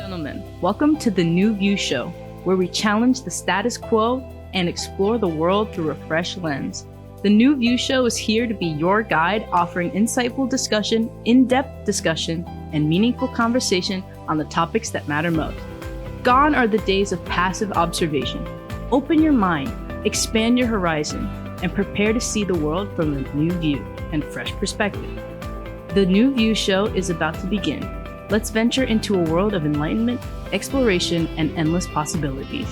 gentlemen, welcome to the New View Show, where we challenge the status quo and explore the world through a fresh lens. The New View Show is here to be your guide, offering insightful discussion, in-depth discussion, and meaningful conversation on the topics that matter most. Gone are the days of passive observation. Open your mind, expand your horizon, and prepare to see the world from a new view and fresh perspective. The New View Show is about to begin. Let's venture into a world of enlightenment, exploration, and endless possibilities.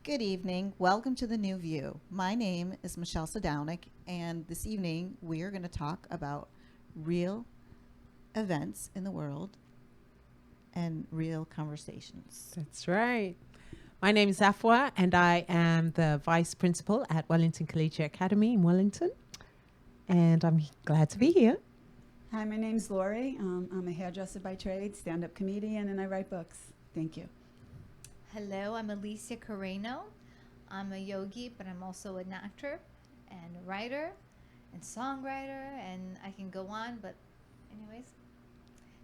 Good evening. Welcome to the New View. My name is Michelle Sadownik, and this evening we are going to talk about real events in the world and real conversations. That's right. My name is Afua, and I am the Vice Principal at Wellington Collegiate Academy in Wellington. And I'm glad to be here. Hi, my name's Lori. I'm a hairdresser by trade, stand-up comedian, and I write books. Thank you. Hello, I'm Alicia Carreno. I'm a yogi, but I'm also an actor and a writer and songwriter, and I can go on, but anyways,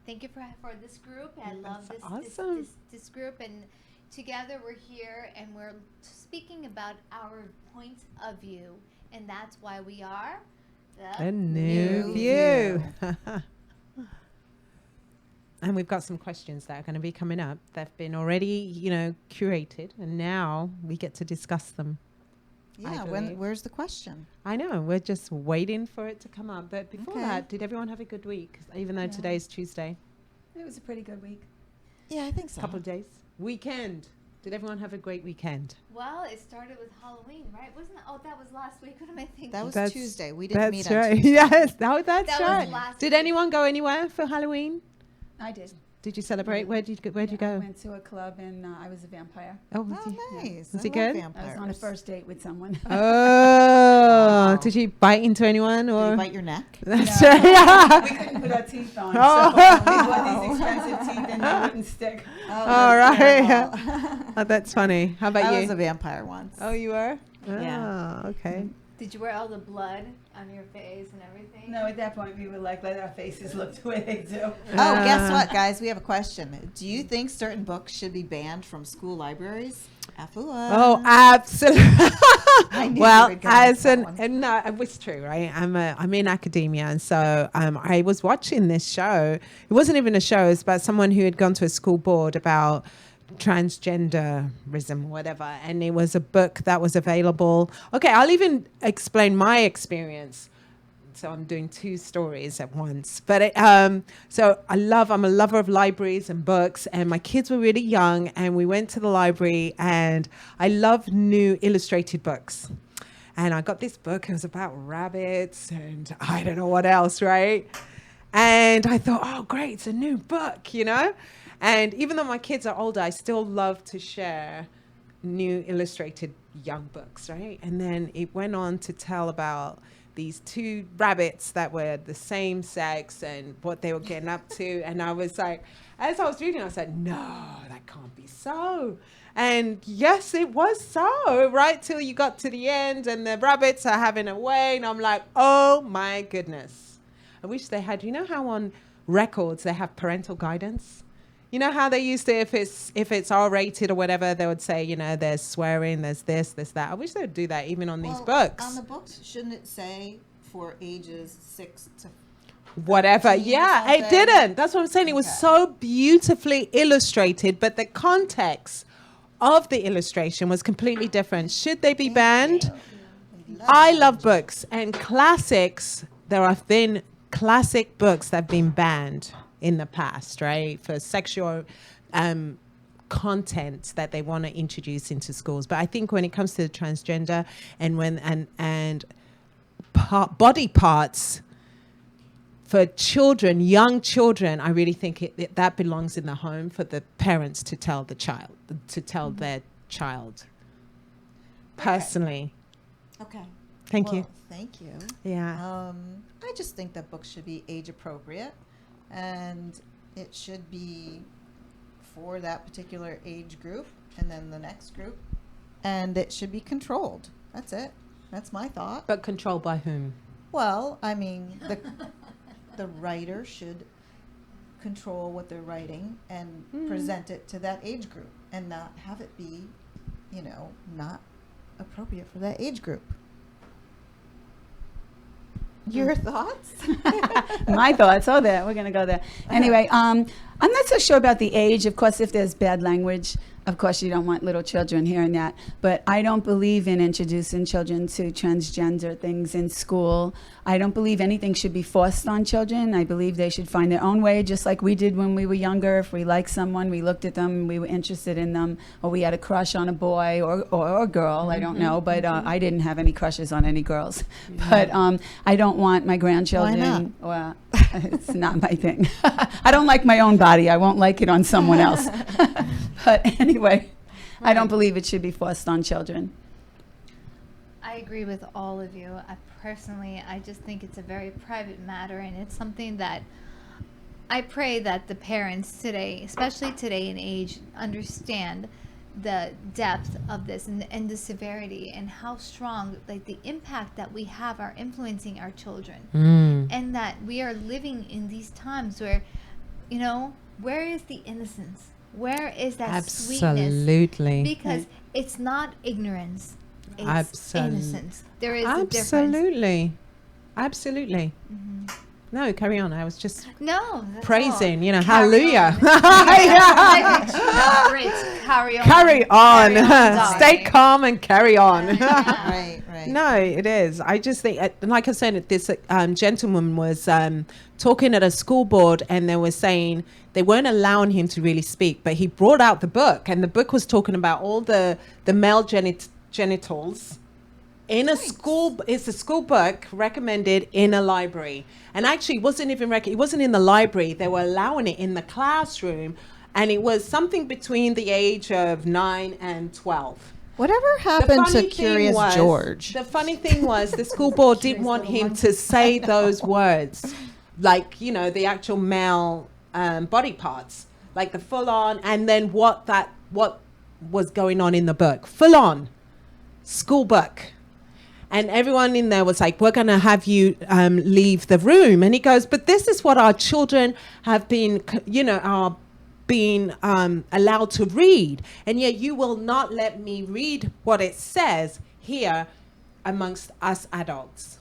thank you for this group. I love That's awesome. this group, and together we're here and we're speaking about our point of view, and that's why we are The New View. And we've got some questions that are going to be coming up. They've been already, curated, and now we get to discuss them. Yeah, where's the question? I know, we're just waiting for it to come up. But before Okay. that, did everyone have a good week? Even though today's Tuesday. It was a pretty good week. Yeah, I think so. Couple of days. Weekend. Did everyone have a great weekend? Well, it started with Halloween, right? Wasn't it? Oh, that was last week. What am I thinking? That was That's- Tuesday. We didn't meet That's on right. Tuesday. Yes, that's That was right. last Did week. anyone go anywhere for Halloween? I did. Did you celebrate? Yeah. Where'd you I go? went to a club and I was a vampire. Oh, Oh, nice. Was I it love good? I was on a vampires. first date with someone. Oh, Wow. did you bite into anyone Did or? you bite your neck? That's No. right. We couldn't put our teeth on, Oh. so we bought these expensive teeth and they wouldn't stick. All that's right. terrible. Oh, that's funny. How about I you? was a vampire once. Oh, you were? Yeah. Oh, okay. Did you wear all the blood on your face and everything? No, at that point we were like, let our faces look the way they do. Oh, guess what, guys? We have a question. Do you think certain books should be banned from school libraries? Afua. Oh, absolutely. I knew you Well, would go as with an that one. and no, it's true, right? I'm in academia, and so I was watching this show. It wasn't even a show; it's about someone who had gone to a school board about transgenderism, whatever, and it was a book that was available. Okay, I'll even explain my experience. So I'm doing two stories at once. But I'm a lover of libraries and books, and my kids were really young, and we went to the library, and I love new illustrated books. And I got this book, it was about rabbits and I don't know what else, right? And I thought, oh, great, it's a new book, And even though my kids are older, I still love to share new illustrated young books, right? And then it went on to tell about these two rabbits that were the same sex and what they were getting up to. And I was like, as I was reading, I said, no, that can't be so. And yes, it was so, right? Till you got to the end and the rabbits are having a way. And I'm like, oh my goodness. I wish they had, how on records they have parental guidance? You know how they used to, if it's R-rated or whatever, they would say, there's swearing, there's this, that. I wish they would do that even on these books. On the books, shouldn't it say for ages 6 to Whatever. 13 or Yeah, it something? didn't. That's what I'm saying. It was Okay. so beautifully illustrated, but the context of the illustration was completely different. Should they be banned? I love books and classics. There have been classic books that have been banned in the past, right? For sexual content that they want to introduce into schools. But I think when it comes to the transgender and body parts for children, young children, I really think that belongs in the home for the parents to tell their child. Personally. Okay. Thank you. Thank you. Yeah. I just think that books should be age appropriate, and it should be for that particular age group, and then the next group, and it should be controlled. That's it. That's my thought. But controlled by whom? Well, I mean, the writer should control what they're writing and present it to that age group and not have it be, not appropriate for that age group. Your thoughts? My thoughts. Oh, there. We're going to go there. Anyway, I'm not so sure about the age. Of course, if there's bad language, of course, you don't want little children hearing that. But I don't believe in introducing children to transgender things in school. I don't believe anything should be forced on children. I believe they should find their own way, just like we did when we were younger. If we liked someone, we looked at them, we were interested in them, or we had a crush on a boy or a girl, I don't know. But I didn't have any crushes on any girls. But I don't want my grandchildren. Well, it's not my thing. I don't like my own body. I won't like it on someone else. But anyway, I don't believe it should be forced on children. I agree with all of you. I just think it's a very private matter, and it's something that I pray that the parents today, especially today in age, understand the depth of this and the severity and how strong, like the impact that we have are influencing our children. And that we are living in these times where, where is the innocence? Where is that sweetness? Absolutely. Because it's not ignorance. It's Absolutely. innocence. There is a difference. Absolutely. Absolutely. No, carry on. I was just No, that's praising, all. hallelujah. Carry on. Carry on. darling. Stay calm and carry on. Right. No, it is. I just think, like I said, this gentleman was talking at a school board, and they were saying they weren't allowing him to really speak, but he brought out the book, and the book was talking about all the male genitals in a school. It's a school book recommended in a library, and actually it wasn't in the library. They were allowing it in the classroom, and it was something between the age of 9 and 12. Whatever happened to Curious George? The funny thing was the school board didn't want him to say those words, like, the actual male body parts, like the full on, and then what was going on in the book, full on school book. And everyone in there was like, we're going to have you leave the room. And he goes, but this is what our children have been, are being allowed to read, and yet you will not let me read what it says here amongst us adults.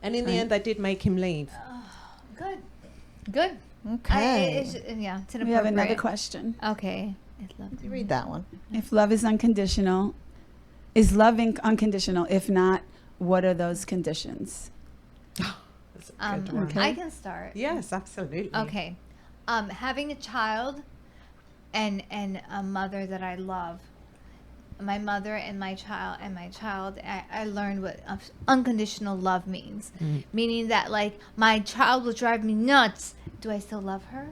And in the end, they did make him leave. Good. Okay. It's We have another inappropriate. question. Okay. It's lovely. You read that one. If love is unconditional, is loving unconditional? If not, what are those conditions? That's a good one. Okay. I can start. Yes, absolutely. Okay. Having a child and a mother that I love, my mother and my child, I learned what unconditional love means. Meaning that, like, my child will drive me nuts. Do I still love her?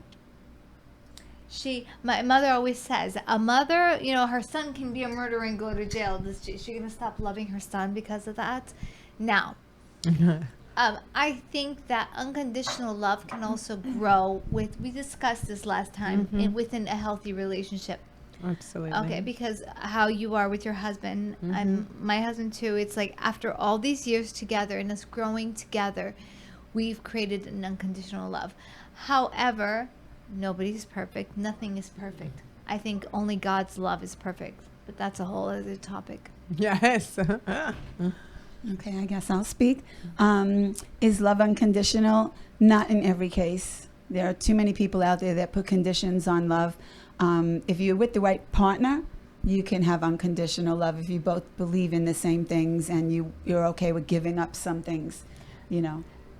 My mother always says, a mother, her son can be a murderer and go to jail. Is she going to stop loving her son because of that? Now, I think that unconditional love can also grow we discussed this last time, within a healthy relationship. Absolutely. Okay, because how you are with your husband, and my husband too, it's like after all these years together and us growing together, we've created an unconditional love. However, nobody's perfect. Nothing is perfect. I think only God's love is perfect, but that's a whole other topic. Yes. Okay, I guess I'll speak. Is love unconditional? Not in every case. There are too many people out there that put conditions on love. If you're with the right partner, you can have unconditional love if you both believe in the same things and you're okay with giving up some things,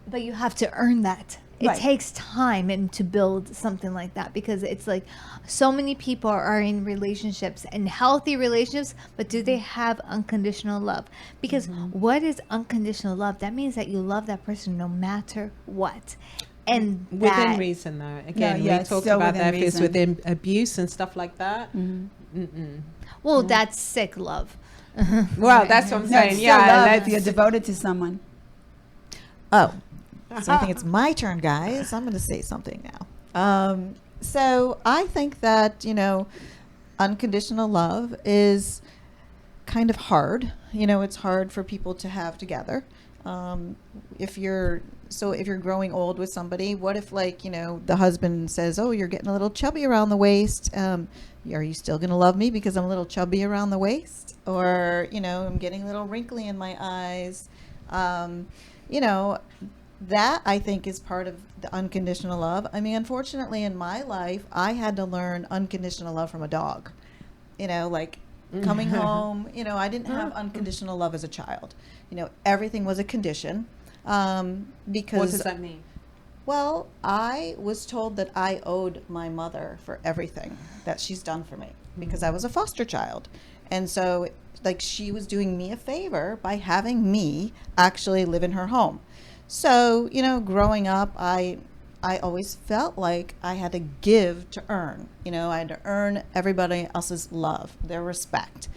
But you have to earn that. It Right. takes time and to build something like that, because it's like so many people are in relationships and healthy relationships, but do they have unconditional love? Because what is unconditional love? That means that you love that person no matter what. And Within that, reason, though. Again, yeah, we it's talked still about within that if it's reason. within abuse and stuff like that. well, that's sick love. Well, that's what I'm No, it's saying. still Yeah, love if let's- you're devoted to someone. Oh, so I think it's my turn, guys. I'm going to say something now. So I think that, unconditional love is kind of hard. You know, it's hard for people to have together. If you're growing old with somebody, what if, like, you know, the husband says, "Oh, you're getting a little chubby around the waist. Are you still going to love me because I'm a little chubby around the waist? Or, you know, I'm getting a little wrinkly in my eyes." You know, that I think is part of the unconditional love. I mean, unfortunately, in my life, I had to learn unconditional love from a dog. You know, like coming home, you know, I didn't have unconditional love as a child. You know, everything was a condition. Because What does that mean? well, I was told that I owed my mother for everything that she's done for me because I was a foster child. And so, like, she was doing me a favor by having me actually live in her home. So, you know, growing up, I always felt like I had to give to earn. You know, I had to earn everybody else's love, their respect.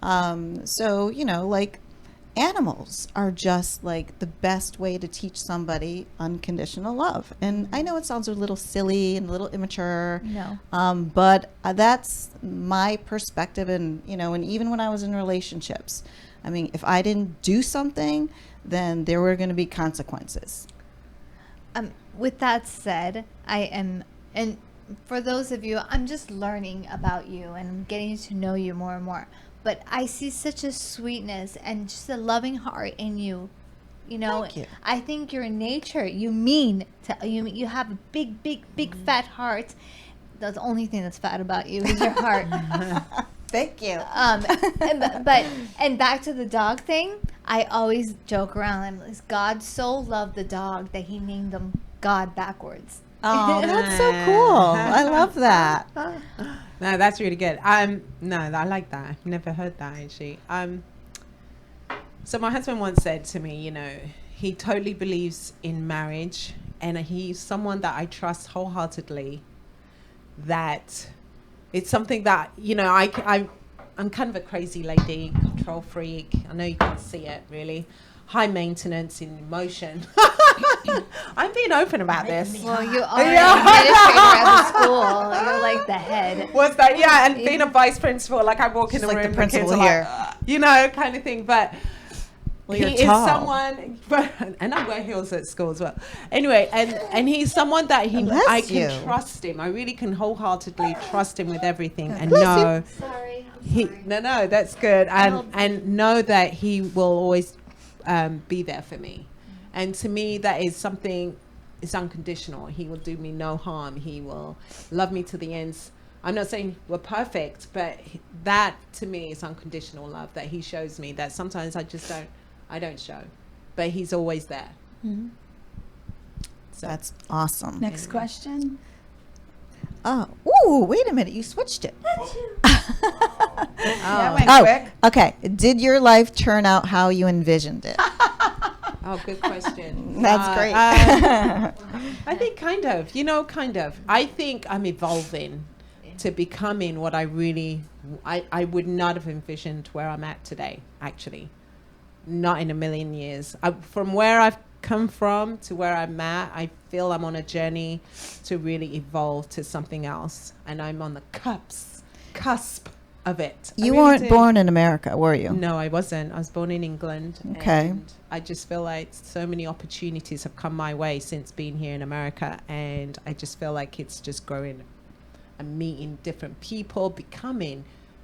So, you know, like, animals are just like the best way to teach somebody unconditional love. And I know it sounds a little silly and a little immature. No. But that's my perspective. And, you know, and even when I was in relationships, I mean, if I didn't do something, then there were going to be consequences. With that said, and for those of you, I'm just learning about you and getting to know you more and more. But I see such a sweetness and just a loving heart in you. You know, Thank you. I think your nature, you have a big fat heart. That's the only thing that's fat about you is your heart. Thank you. And back to the dog thing, I always joke around. God so loved the dog that he named them God backwards. Oh, that's so cool. I love that. No, that's really good. No, I like that. I've never heard that actually. So my husband once said to me, you know, he totally believes in marriage, and he's someone that I trust wholeheartedly. That it's something that, you know, I'm kind of a crazy lady, control freak. I know you can't see it really. High maintenance in emotion. I'm being open about this. Well, you are an administrator at the school. You're like the head. What's that? Yeah, and being a vice principal, like I walk in She's the like room, the principal kids are here. like, you know, kind of thing. But Well, he you're is tall. someone, and I wear heels at school as well. Anyway, and he's someone that Bless I can you. trust him. I really can wholeheartedly trust him with everything, and Bless know Sorry. no, that's good, and know that he will always be there for me. And to me, that is something. It's unconditional. He will do me no harm. He will love me to the ends. I'm not saying we're perfect, but that to me is unconditional love that he shows me that sometimes I don't show, but he's always there. So That's awesome. Next question. Oh, ooh, wait a minute. You switched it. That went Oh, quick. okay. Did your life turn out how you envisioned it? oh, good question. That's great. I think kind of. I think I'm evolving to becoming what I would not have envisioned where I'm at today, actually. Not in a million years. From where I've come from to where I'm at, I feel I'm on a journey to really evolve to something else. And I'm on the cusp of it. I You really weren't do. born in America, were you? No, I wasn't. I was born in England. Okay. And I just feel like so many opportunities have come my way since being here in America. And I just feel like it's just growing. I'm meeting different people, becoming,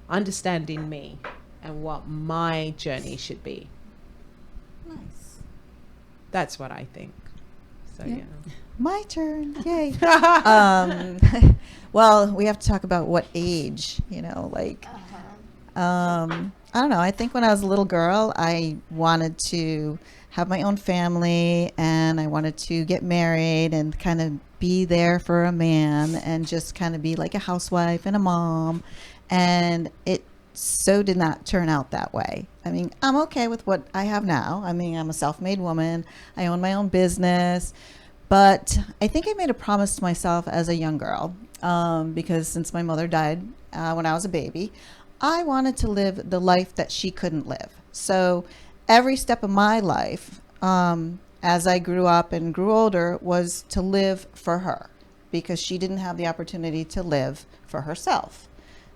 understanding me and what my journey should be. Nice. That's what I think. So, Yeah. yeah. My turn. Yay. Well, we have to talk about what age, like, I don't know. I think when I was a little girl, I wanted to have my own family and I wanted to get married and kind of be there for a man and just kind of be like a housewife and a mom. And it so did not turn out that way. I mean, I'm okay with what I have now. I mean, I'm a self-made woman. I own my own business. But I think I made a promise to myself as a young girl, because since my mother died when I was a baby, I wanted to live the life that she couldn't live. So every step of my life, as I grew up and grew older, was to live for her because she didn't have the opportunity to live for herself.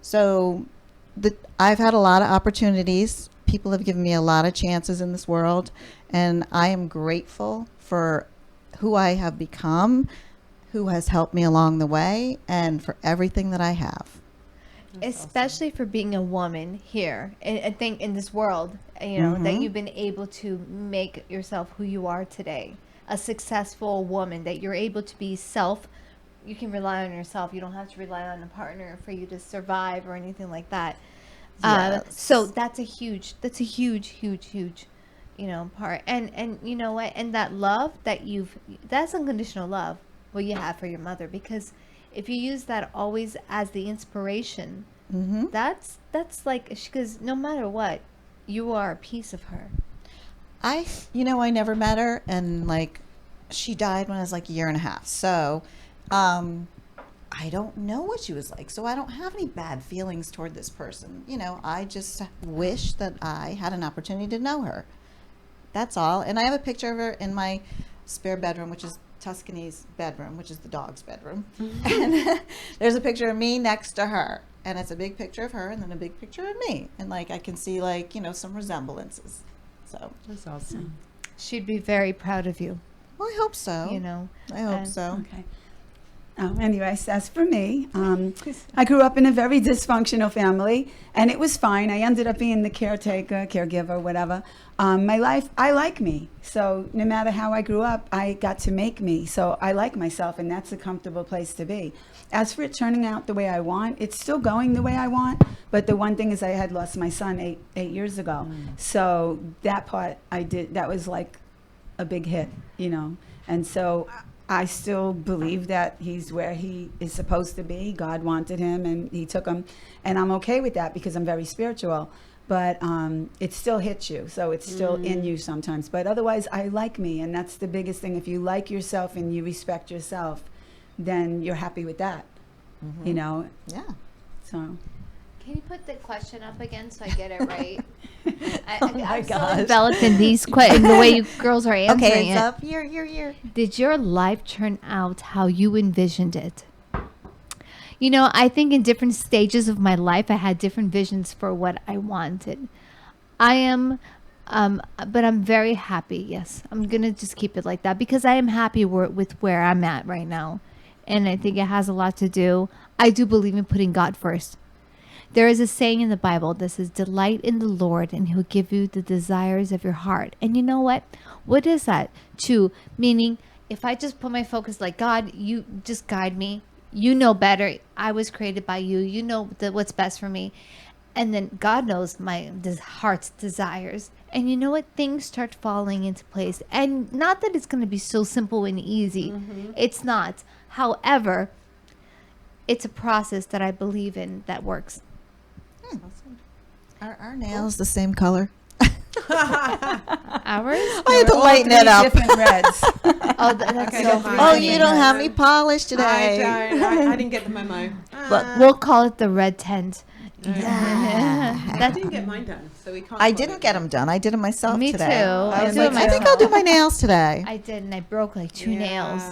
So I've had a lot of opportunities. People have given me a lot of chances in this world, and I am grateful for who I have become, who has helped me along the way, and for everything that I have. Especially for being a woman here, and I think in this world, you know, that you've been able to make yourself who you are today, a successful woman, that you're able to be you can rely on yourself. You don't have to rely on a partner for you to survive or anything like that. Yes. So that's a huge, you know, part. And you know what? And that love that that's unconditional love, what you have for your mother, because if you use that always as the inspiration, that's like, because no matter what, you are a piece of her. I never met her, and like, she died when I was like a year and a half. So, I don't know what she was like. So I don't have any bad feelings toward this person. You know, I just wish that I had an opportunity to know her. That's all. And I have a picture of her in my spare bedroom, which is Tuscany's bedroom, which is the dog's bedroom. And there's a picture of me next to her. And it's a big picture of her and then a big picture of me. And like, I can see like, some resemblances. So That's awesome. She'd be very proud of you, well, I hope so. you know. I hope so. Okay. Anyways, as for me, I grew up in a very dysfunctional family, and it was fine. I ended up being the caretaker, caregiver, whatever. My life, I like me. So no matter how I grew up, I got to make me. So I like myself, and that's a comfortable place to be. As for it turning out the way I want, it's still going the way I want. But the one thing is I had lost my son eight years ago. So that part that was like a big hit, And so I still believe that he's where he is supposed to be. God wanted him, and he took him. And I'm okay with that because I'm very spiritual. But it still hits you, so it's still in you sometimes. But otherwise, I like me, and that's the biggest thing. If you like yourself and you respect yourself, then you're happy with that, Yeah. So. Can you put the question up again so I get it right? My I'm gosh. so enveloped in these in the way you girls are answering Okay, it's it. up. Here. Did your life turn out how you envisioned it? I think in different stages of my life, I had different visions for what I wanted. I am, but I'm very happy. Yes, I'm going to just keep it like that because I am happy with where I'm at right now. And I think it has a lot to do. I do believe in putting God first. There is a saying in the Bible that says, delight in the Lord and he'll give you the desires of your heart. And you know what? What is that? Meaning, if I just put my focus like, God, you just guide me. You know better. I was created by you. You know what's best for me. And then God knows my heart's desires. And you know what? Things start falling into place. And not that it's going to be so simple and easy. It's not. However, it's a process that I believe in that works. Are our nails the same color? Ours? I had to lighten it up. Different reds. Oh, that's Okay, so fine. Oh, funny. you don't have any polish today. I didn't get the memo. We'll call it the red tent. I didn't get mine done, so we can't. I call didn't it get that. them done. I did them myself Me today. too. I I was do like, it I think myself. I'll do my nails today. I did, and I broke like 2 nails.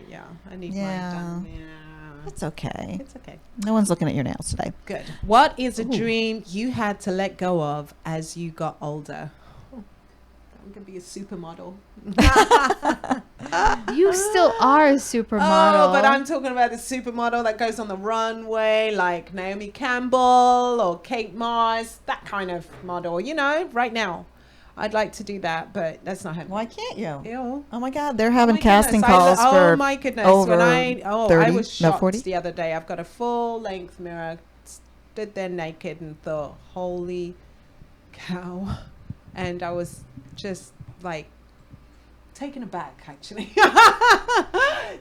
Yeah, I need Yeah. mine done. Yeah. It's okay. It's okay. No one's looking at your nails today. Good. What is a dream you had to let go of as you got older? Oh, I'm gonna be a supermodel. You still are a supermodel. Oh, but I'm talking about the supermodel that goes on the runway, like Naomi Campbell or Kate Moss, that kind of model. Right now, I'd like to do that, but that's not happening. Why can't you? Ew. Oh my God, they're having Oh my casting goodness, calls for oh my goodness! over When I 30, was shocked 40? the other day. I've got a full length mirror, stood there naked, and thought, "Holy cow!" And I was just like taken aback, actually.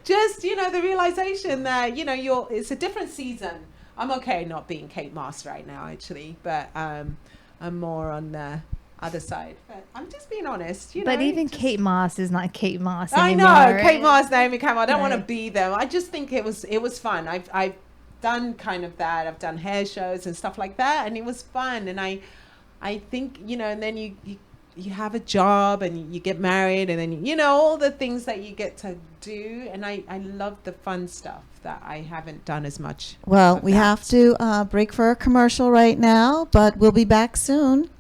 Just the realization that it's a different season. I'm okay not being Kate Moss right now, actually, but I'm more on the other side. But I'm just being honest, But even Kate Moss is not Kate Moss I anymore. know Kate right? Moss, Naomi Campbell. I don't want to Right. be them. I just think it was fun. I've done kind of that. I've done hair shows and stuff like that, and it was fun. And I think and then you you have a job and you get married, and then, you know, all the things that you get to do. And I love the fun stuff that I haven't done as much. Well, of we that. have to break for a commercial right now, but we'll be back soon.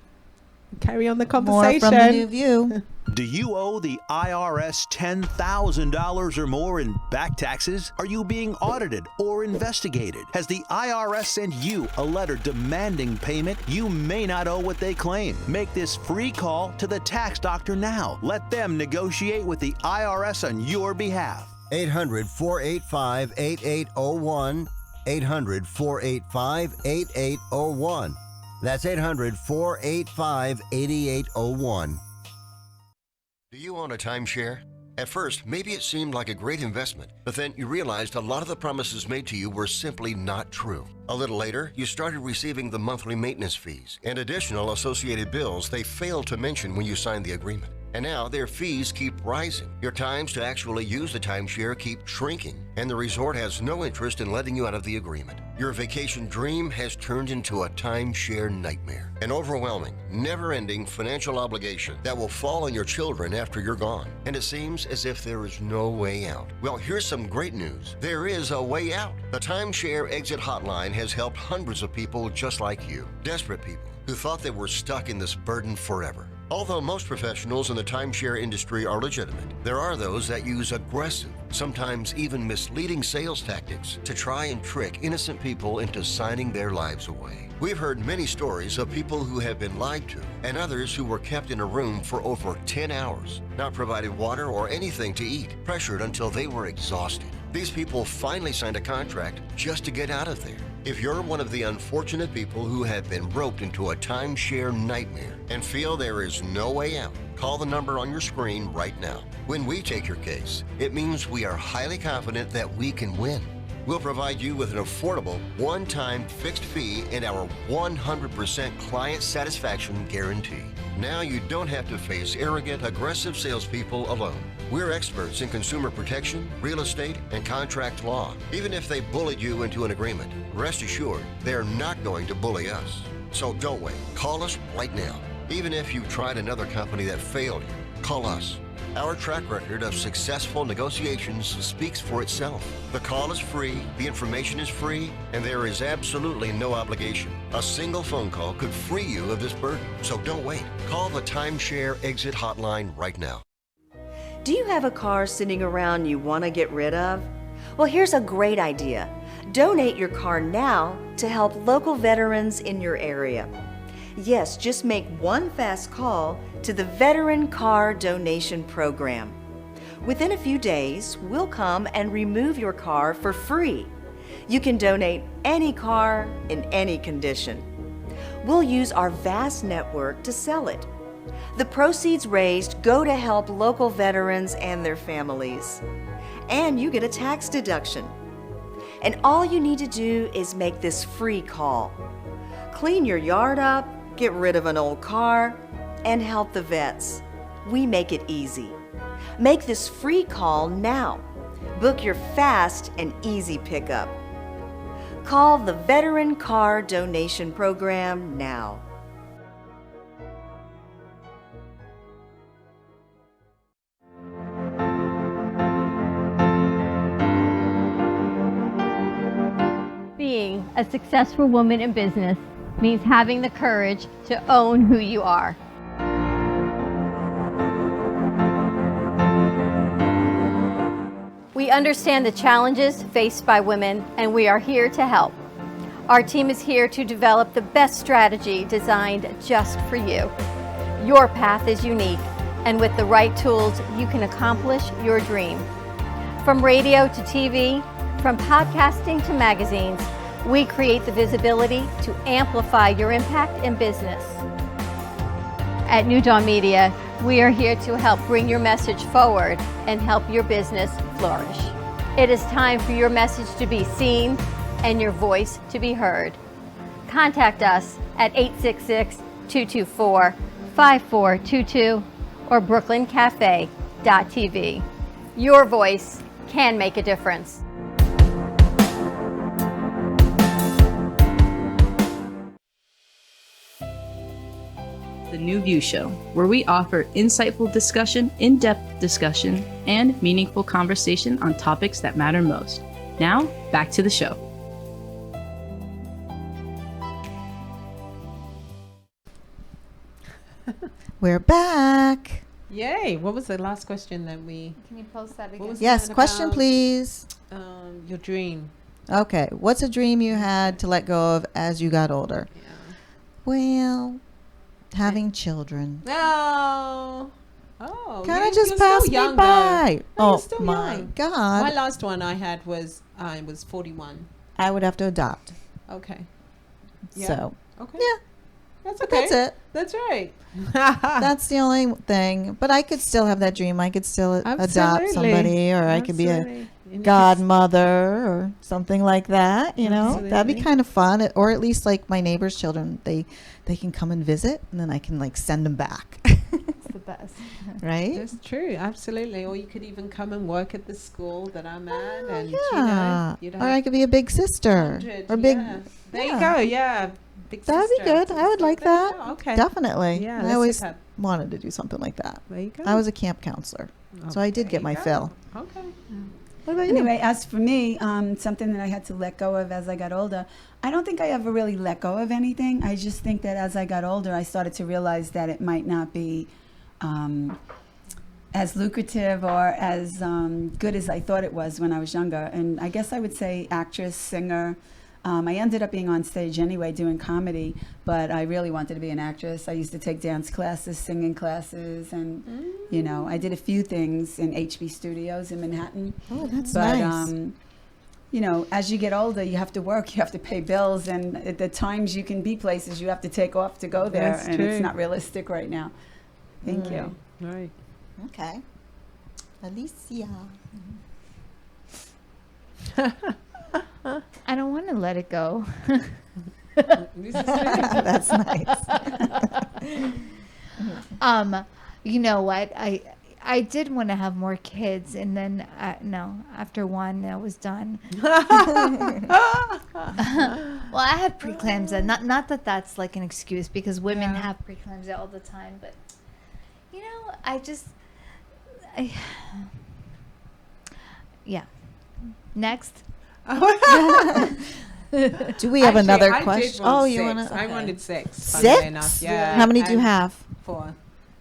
Carry on the More conversation. from the New View. Do you owe the IRS $10,000 or more in back taxes? Are you being audited or investigated? Has the IRS sent you a letter demanding payment? You may not owe what they claim. Make this free call to the tax doctor now. Let them negotiate with the IRS on your behalf. 800-485-8801. 800-485-8801. That's 800-485-8801. Do you own a timeshare? At first, maybe it seemed like a great investment, but then you realized a lot of the promises made to you were simply not true. A little later, you started receiving the monthly maintenance fees and additional associated bills they failed to mention when you signed the agreement. And now their fees keep rising. Your times to actually use the timeshare keep shrinking, and the resort has no interest in letting you out of the agreement. Your vacation dream has turned into a timeshare nightmare. An overwhelming, never-ending financial obligation that will fall on your children after you're gone. And it seems as if there is no way out. Well, here's some great news. There is a way out. The Timeshare Exit Hotline has helped hundreds of people just like you. Desperate people who thought they were stuck in this burden forever. Although most professionals in the timeshare industry are legitimate, there are those that use aggressive, sometimes even misleading sales tactics to try and trick innocent people into signing their lives away. We've heard many stories of people who have been lied to and others who were kept in a room for over 10 hours, not provided water or anything to eat, pressured until they were exhausted. These people finally signed a contract just to get out of there. If you're one of the unfortunate people who have been roped into a timeshare nightmare and feel there is no way out, call the number on your screen right now. When we take your case, it means we are highly confident that we can win. We'll provide you with an affordable, one-time fixed fee and our 100% client satisfaction guarantee. Now you don't have to face arrogant, aggressive salespeople alone. We're experts in consumer protection, real estate, and contract law. Even if they bullied you into an agreement, rest assured they're not going to bully us. So don't wait. Call us right now. Even if you've tried another company that failed you, call us. Our track record of successful negotiations speaks for itself. The call is free, the information is free, and there is absolutely no obligation. A single phone call could free you of this burden. So don't wait. Call the Timeshare Exit Hotline right now. Do you have a car sitting around you want to get rid of? Well, here's a great idea. Donate your car now to help local veterans in your area. Yes, just make one fast call to the Veteran Car Donation Program. Within a few days, we'll come and remove your car for free. You can donate any car in any condition. We'll use our vast network to sell it. The proceeds raised go to help local veterans and their families. And you get a tax deduction. And all you need to do is make this free call. Clean your yard up, get rid of an old car, and help the vets. We make it easy. Make this free call now. Book your fast and easy pickup. Call the Veteran Car Donation Program now. Being a successful woman in business means having the courage to own who you are. We understand the challenges faced by women, and we are here to help. Our team is here to develop the best strategy designed just for you. Your path is unique, and with the right tools, you can accomplish your dream. From radio to TV, from podcasting to magazines, we create the visibility to amplify your impact in business. At New Dawn Media, we are here to help bring your message forward and help your business flourish. It is time for your message to be seen and your voice to be heard. Contact us at 866-224-5422 or brooklyncafe.tv. Your voice can make a difference. The New View Show, where we offer insightful discussion, in-depth discussion, and meaningful conversation on topics that matter most. Now, back to the show. We're back. Yay. What was the last question that we... Can you post that What again? was Yes, that question about? please. Your dream. Okay, what's a dream you had to let go of as you got older? Yeah. Well, having children. No. Oh. Kind of you're just still passed me young, by. though. No, you're Oh still my young. God. My last one I had was, I was 41. I would have to adopt. Okay. Yeah. So, Okay. yeah, That's but okay. that's it. That's right. That's the only thing. But I could still have that dream. I could still adopt Absolutely. somebody, or I could be a Absolutely. You know, godmother or something like that. You know, that'd be Absolutely. kind of fun. Or at least like my neighbor's children, they can come and visit, and then I can like send them back. It's the best. Right? That's true, absolutely. Or you could even come and work at the school that I'm at, Oh, and yeah. you'd Or I could be a big sister 100, or big. yeah. There yeah. you go, yeah. Big That'd be sister. good. I would like There you that. go, okay. Definitely. Yeah, I let's always hit that. wanted to do something like that. There you go. I was a camp counselor, so I did there get you my go. fill. Okay. What about you? Anyway, as for me, something that I had to let go of as I got older, I don't think I ever really let go of anything. I just think that as I got older, I started to realize that it might not be as lucrative or as good as I thought it was when I was younger. And I guess I would say actress, singer. I ended up being on stage anyway doing comedy, but I really wanted to be an actress. I used to take dance classes, singing classes, and you know, I did a few things in HB Studios in Manhattan. Oh, that's But nice. you know, as you get older, you have to work, you have to pay bills, and at the times you can be places you have to take off to go there, That's and true. it's not realistic right now. Thank you. Right. Okay. Alicia. I don't want to let it go. This is true. That's nice. You know what? I did want to have more kids, and then no, after one, I was done. Well, I had preeclampsia. Not that that's like an excuse, because women Yeah. have preeclampsia all the time, but you know, yeah. Next. Do we have another I did question? want Oh, you six. want to? I wanted six. funnily 6? Enough. Yeah. How many do you And have? 4.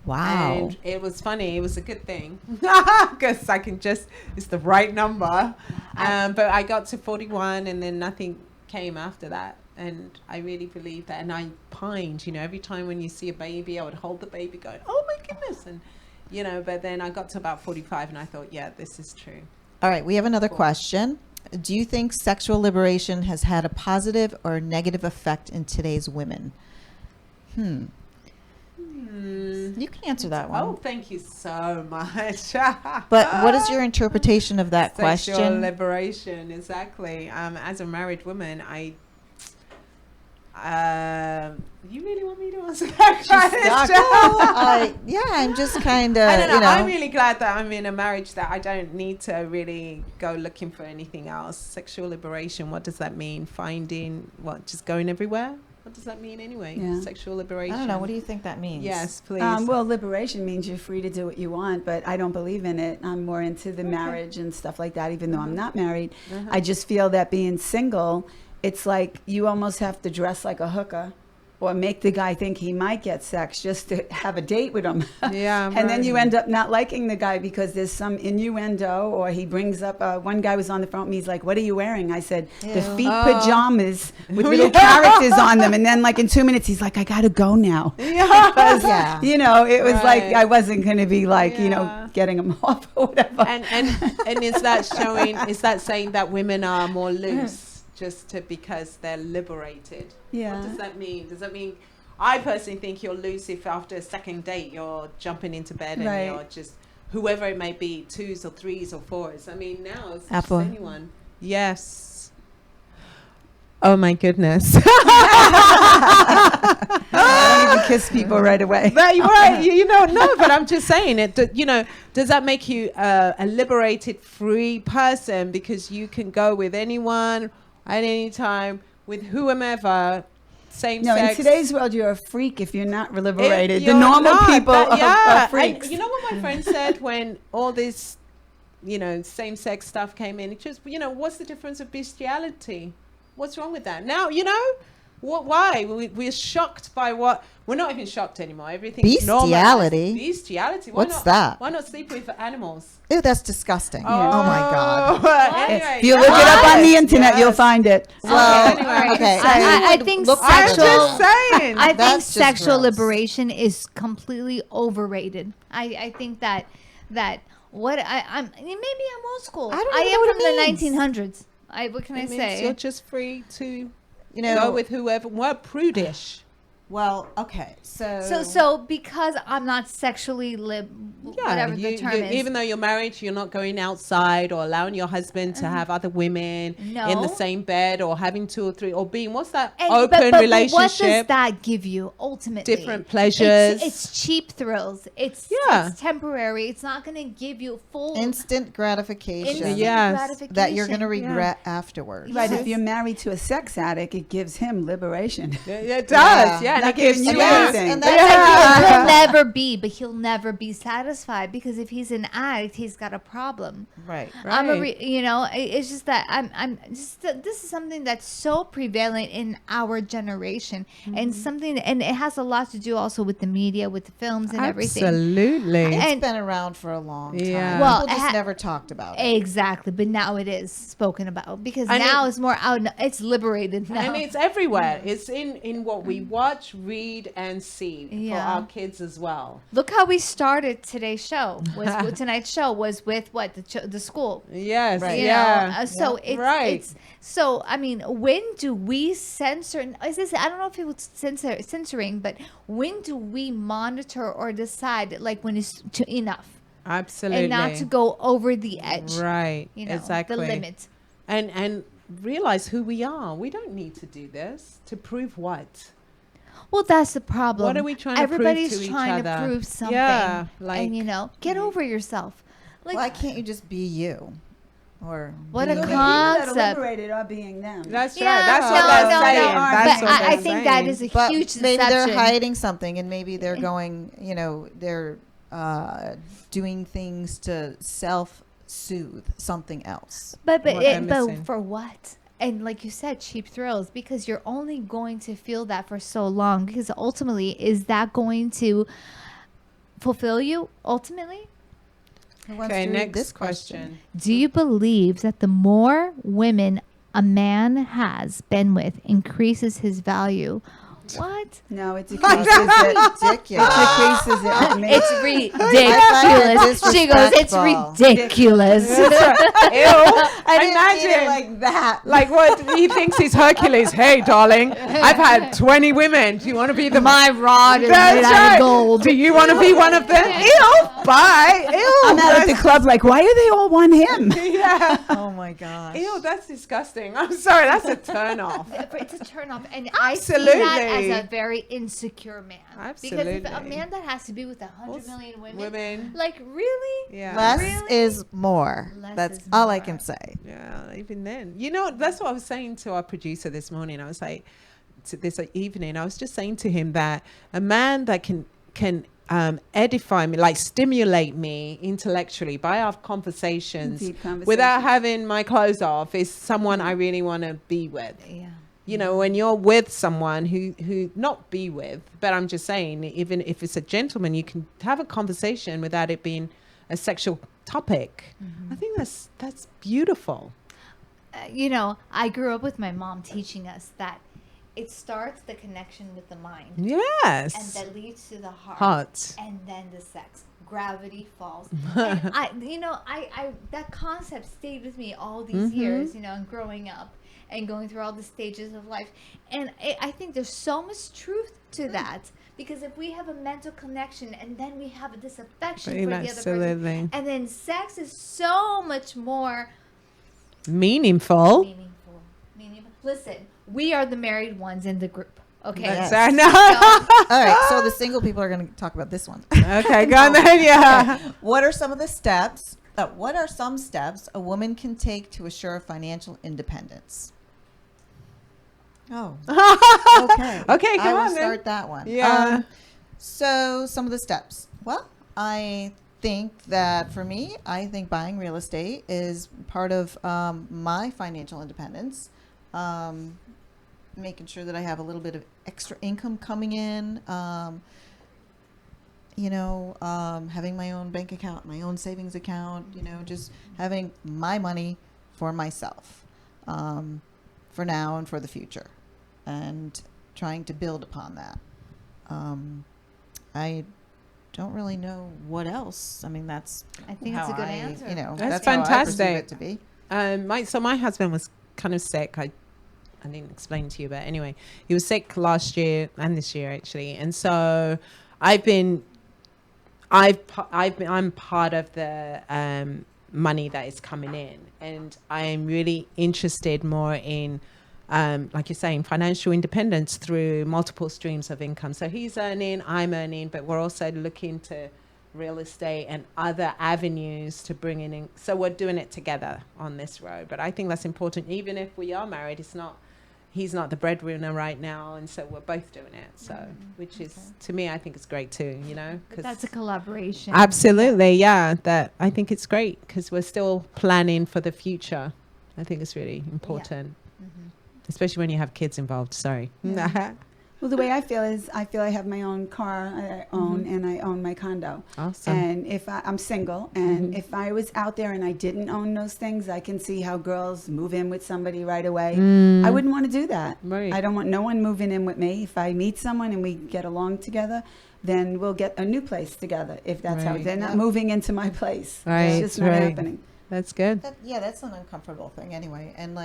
Wow. And it was funny. It was a good thing because I can just, it's the right number. But I got to 41 and then nothing came after that. And I really believe that. And I pined, you know, every time when you see a baby, I would hold the baby going, oh my goodness. And, you know, but then I got to about 45 and I thought, yeah, this is true. All right, we have another Cool. question. Do you think sexual liberation has had a positive or negative effect in today's women? You can answer that one. Oh, thank you so much. But what is your interpretation of that Sexual question? liberation, exactly. As a married woman, you really want me to answer that question? Yeah, I'm just kind of, I don't know. you know. I'm really glad that I'm in a marriage that I don't need to really go looking for anything else. Sexual liberation, what does that mean? Finding, what, just going everywhere? What does that mean anyway? Yeah. Sexual liberation. I don't know. What do you think that means? Yes, please. Well, liberation means you're free to do what you want, but I don't believe in it. I'm more into the marriage and stuff like that, even though I'm not married. I just feel that being single, it's like you almost have to dress like a hooker or make the guy think he might get sex just to have a date with him. Yeah, And then right. you end up not liking the guy because there's some innuendo, or he brings up, one guy was on the phone, he's like, what are you wearing? I said, the Ew. feet pajamas with little characters on them. And then like in 2 minutes, he's like, I got to go now. Because, Yeah. you know, it was like, Right. I wasn't going to be like, you know, Yeah. getting him off or whatever. And is that showing, is that saying that women are more loose just because they're liberated? Yeah. What does that mean? Does that mean, I personally think you're loose if after a second date you're jumping into bed and Right. you're just, whoever it may be, 2s or 3s or 4s. I mean, now it's Apple. just anyone. Yes. Oh my goodness. I don't even kiss people right away. But you're right, you know, no, but I'm just saying it. You know, does that make you a liberated, free person because you can go with anyone at any time with whomever same No, sex. in today's world, you're a freak if you're not liberated. The You're normal not, people but are And freaks. you know what my friend said when all this, same sex stuff came in? It just, what's the difference of bestiality? What's wrong with that? Now, why? We're shocked by what? We're not even shocked anymore. Everything's normalized. Bestiality? Why What's not, that? Why not sleep with animals? Ew, that's disgusting. Oh my God. Anyway, If you look it up on the internet, you'll yes. find it. Well, anyway. okay. I Who think would look I'm sexual- just saying. I think That's just sexual gross. liberation is completely overrated. I think that what I'm maybe I'm old school. I don't I even am know from what it the means. 1900s. What can I It means say? you're just free to You know, go with whoever. We're prudish. well, okay. So because I'm not sexually whatever the term is. Even though you're married, you're not going outside or allowing your husband to have other women in the No. same bed or having 2 or 3 or being And- open but relationship. what does that give you ultimately? Different pleasures. It's cheap thrills. It's temporary. It's not going to give you full instant gratification instant Yes. gratification. that you're going to regret afterwards. Right, Yes. if you're married to a sex addict, it gives him liberation. Yeah, it does. Yeah, and Not it gives giving you you that. anything. And that's He'll never be, but he'll never be satisfied because if he's an addict, he's got a problem. right. I'm Right. it's just that I'm just this is something that's so prevalent in our generation and something, and it has a lot to do also with the media, with the films and everything. Absolutely. It's And- been around for a long time. Yeah. Well, People it just ha- never talked about it. Exactly, but now it is spoken about because And now it's more out. It's liberated now. And it's everywhere. It's in what we watch, read, and see for Yeah. our kids as well. Look how we started today's show. Tonight's show was with what the school. Yes. Right. You Yeah. know, so it's Right. it's so I mean, when do we censor? Is this? I don't know if it was censoring, but when do we monitor or decide like when it's enough Absolutely. and not to go over the edge? Right. You know, exactly. the limit. And realize who we are. We don't need to do this to prove what. Well, that's the problem. What are we trying to prove Everybody's to each trying to other? prove something. Yeah, like- and get over yourself. Like, Why can't you just be you? Or What be a me? The people that are concept. liberated are being them. That's Yeah, right. That's no, what they're no, saying. no. That's But what I they're think that saying. is a But huge maybe deception. they're hiding something, and maybe they're going, they're doing things to self-soothe something else. But What they're missing. but for what? And like you said, cheap thrills, because you're only going to feel that for so long. Because ultimately, is that going to fulfill you? Ultimately, Who wants Okay, to read next this question. do you believe that the more women a man has been with increases his value? What? No, it decreases it. Ridiculous. It decreases it. I mean, It's I ridiculous. find it She goes, it's disrespectful. ridiculous. Ew. I didn't Imagine. mean it like that. Like what he thinks he's Hercules. Hey, darling, I've had 20 women. Do you want to be the My rod is That's made out right. of gold. Do you want to be one of them? Ew, bye. Ew. I'm out at the club like, why do they all want him? Yeah. Oh my gosh. Ew, that's disgusting. I'm sorry, that's a turn off. It's a turn off, and I see Absolutely. that as a very insecure man. Because if a Absolutely. man that has to be with 100 million women, Women. like really, Yeah. Less Really? is more. Less That's is all I more. can say. Yeah, even then. You know, that's what I was saying to our producer this morning. I was like, this evening, I was just saying to him that a man that can edify me, like stimulate me intellectually by our conversations, Deep conversations. without having my clothes off, is someone I really want to be with. yeah. You know, when you're with someone who not be with, but I'm just saying, even if it's a gentleman, you can have a conversation without it being a sexual topic. I think that's beautiful. I grew up with my mom teaching us that it starts the connection with the mind, Yes. and that leads to the heart, Heart. and then the sex. Gravity falls. And I that concept stayed with me all these years, and growing up and going through all the stages of life. And I think there's so much truth to that, because if we have a mental connection and then we have this affection for the other person, Absolutely. and then sex is so much more Meaningful. meaningful. Listen, we are the married ones in the group. Okay. Yes. I know. All right, so the single people are going to talk about this one. Okay, go on then. Yeah. What are some steps a woman can take to assure financial independence? Oh, okay. Okay, I come will on then. start that one. Yeah. So some of the steps. Well, I think that for me, I think buying real estate is part of my financial independence. Making sure that I have a little bit of extra income coming in. Having my own bank account, my own savings account. Just having my money for myself, for now and for the future, and trying to build upon that. I don't really know what else. I mean, that's I think how it's a good answer. That's how I perceive fantastic. it to be. My husband was kind of sick. I didn't explain to you, but anyway, he was sick last year and this year actually, and so I'm part of the money that is coming in, and I am really interested more in, like you're saying, financial independence through multiple streams of income. So he's earning, I'm earning, but we're also looking to real estate and other avenues to bring in. So we're doing it together on this road. But I think that's important. Even if we are married, he's not the breadwinner right now, and so we're both doing it. So, which is, to me, I think it's great too, But that's a collaboration. Absolutely, yeah. That I think it's great because we're still planning for the future. I think it's really important, especially when you have kids involved. Sorry. Well, the way I feel is I feel I have my own car I own, and I own my condo. Awesome. And if I'm single, and if I was out there and I didn't own those things, I can see how girls move in with somebody right away. I wouldn't want to do that. Right. I don't want no one moving in with me. If I meet someone and we get along together, then we'll get a new place together. If that's how Right. they're not moving into my place, Right, it's just not right. happening. That's good. That's an uncomfortable thing anyway. And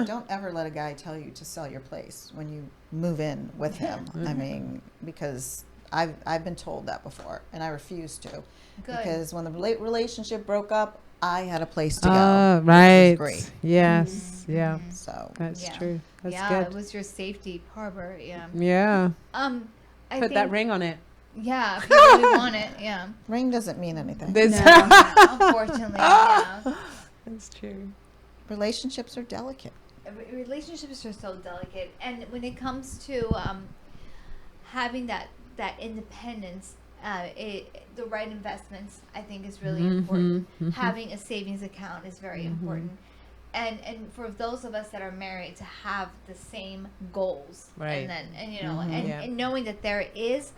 don't ever let a guy tell you to sell your place when you move in with him. I mean, because I've been told that before, and I refuse to. Good. Because when the relationship broke up, I had a place to go. Oh, which was right. great. Yes. Yeah. So That's Yeah. true. That's yeah, good. it was your safety harbor. Yeah. Yeah. I Put think, that ring on it. Yeah, if you really want it. Yeah. ring doesn't mean anything. Unfortunately, yeah. That's true. Relationships are delicate. Relationships are so delicate, and when it comes to having that independence, the right investments, I think, is really important. Having a savings account is very important, and for those of us that are married to have the same goals, Right. and knowing that there is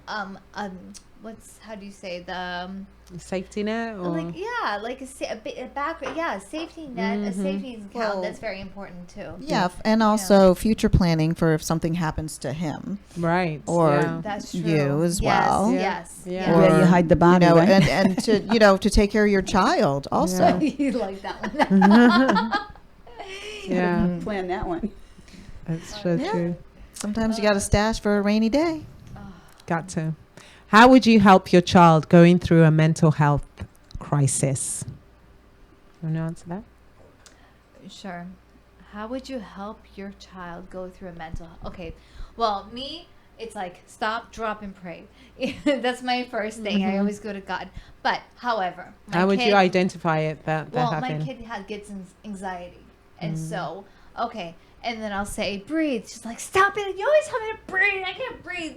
how do you say the Safety net or like a background, a safety net, a savings account. Well, that's very important too. Yeah, and also future planning for if something happens to him right. or Yeah. That's true. you as well. Yes. Yeah. Yes. Where you hide the body, right? and to to take care of your child also. You like that one. Yeah. Plan that one. That's so Yeah. true. Sometimes you got to stash for a rainy day. Got to. How would you help your child going through a mental health crisis? You want to answer that? Sure. How would you help your child go through a mental health? Okay. Well, me, it's like stop, drop, and pray. That's my first thing. I always go to God. But, however, my How would you kid- identify it that Well, happened? my kid gets anxiety, and so okay, and then I'll say breathe. She's like, stop it! You always tell me to breathe. I can't breathe.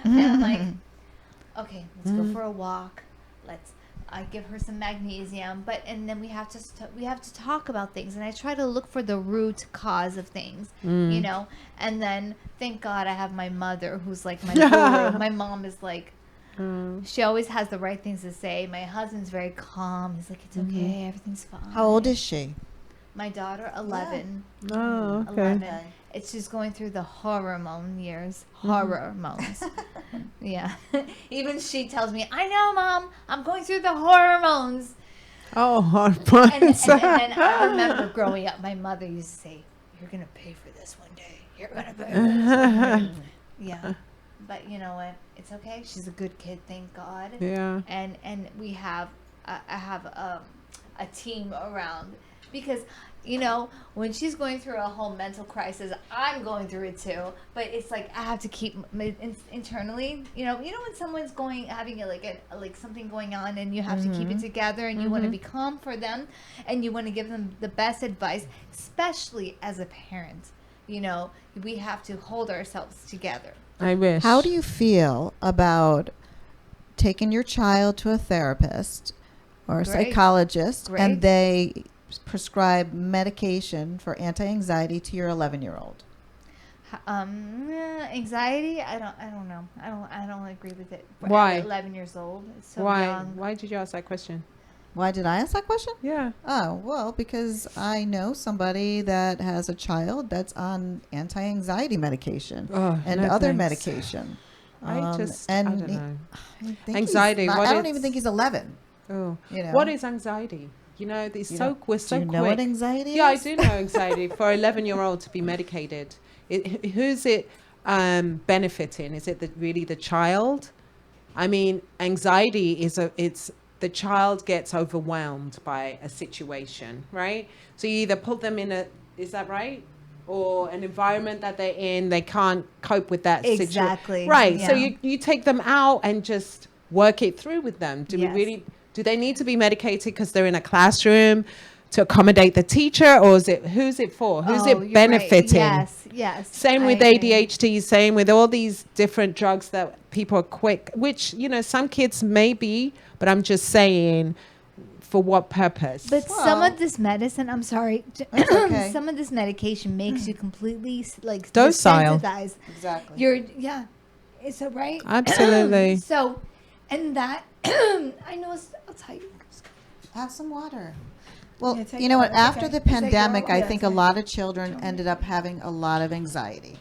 And I'm like, okay, let's go for a walk. I give her some magnesium, and then we have to talk about things, and I try to look for the root cause of things, and then thank God I have my mother who's like my guru. My mom is like. She always has the right things to say. My husband's very calm. He's like, it's okay, everything's fine. How old is she? My daughter, 11. Oh, okay. 11. It's just going through the hormone years. Hormones. Yeah. Even she tells me, I know, Mom, I'm going through the hormones. Oh, hard And then I remember growing up, my mother used to say, you're going to pay for this one day. You're going to pay for this one day. Yeah. But you know what? It's okay. She's a good kid, thank God. Yeah. And we have, I have a team around because, when she's going through a whole mental crisis, I'm going through it too. But it's like I have to keep internally, when someone's having like something going on, and you have to keep it together, and you want to be calm for them, and you want to give them the best advice, especially as a parent. we have to hold ourselves together. I wish. How do you feel about taking your child to a therapist or a Great. psychologist Great. and they prescribe medication for anti-anxiety to your 11-year-old? Anxiety, I don't know. I don't agree with it. Why? At 11 years old. It's so Why? young. Why did you ask that question? Why did I ask that question? Yeah. Oh, well, because I know somebody that has a child that's on anti-anxiety medication Oh, and no other thanks. medication. I don't he- know. I think he's Anxiety, not- what I don't is- even think he's 11. Oh. You know? What is anxiety? It's You so know- we're so do you quick. know what anxiety Yeah, I is? do know anxiety. For an 11-year-old to be medicated, who's it benefiting? Is it really the child? I mean, anxiety it's the child gets overwhelmed by a situation, right? So you either put them in is that right? Or an environment that they're in, they can't cope with that situation. Exactly, Right. So yeah. you take them out and just work it through with them. Yes. Do they need to be medicated because they're in a classroom to accommodate the teacher, or who's it for? Who's Oh, it you're right. benefiting? Yes. Same I with agree. ADHD, same with all these different drugs that people are quick, which, some kids may be, but I'm just saying for what purpose? But some Well- of this medicine, I'm sorry, That's okay. some of this medication makes you completely Docile. desensitized. Exactly. Is that right? Absolutely. So, and that, I know, I'll tell you. Have some water. Well, Yeah, take you know what? it. It's After okay. the Take it all. pandemic, I Yeah, think it's a okay. lot of children ended up having a lot of anxiety.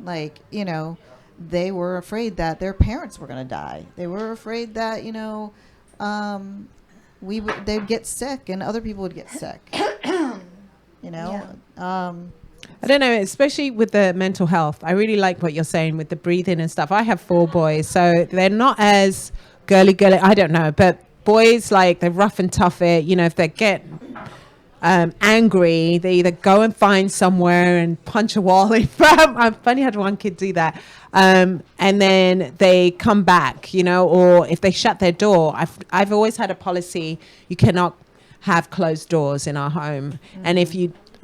Like, they were afraid that their parents were going to die. They were afraid that, they'd get sick and other people would get sick. I don't know, especially with the mental health. I really like what you're saying with the breathing and stuff. I have 4 boys, so they're not as girly. I don't know, but boys, they're rough and tough it. If they get angry, they either go and find somewhere and punch a wall. I've funny had one kid do that. And then they come back, or if they shut their door. I've always had a policy, you cannot have closed doors in our home. And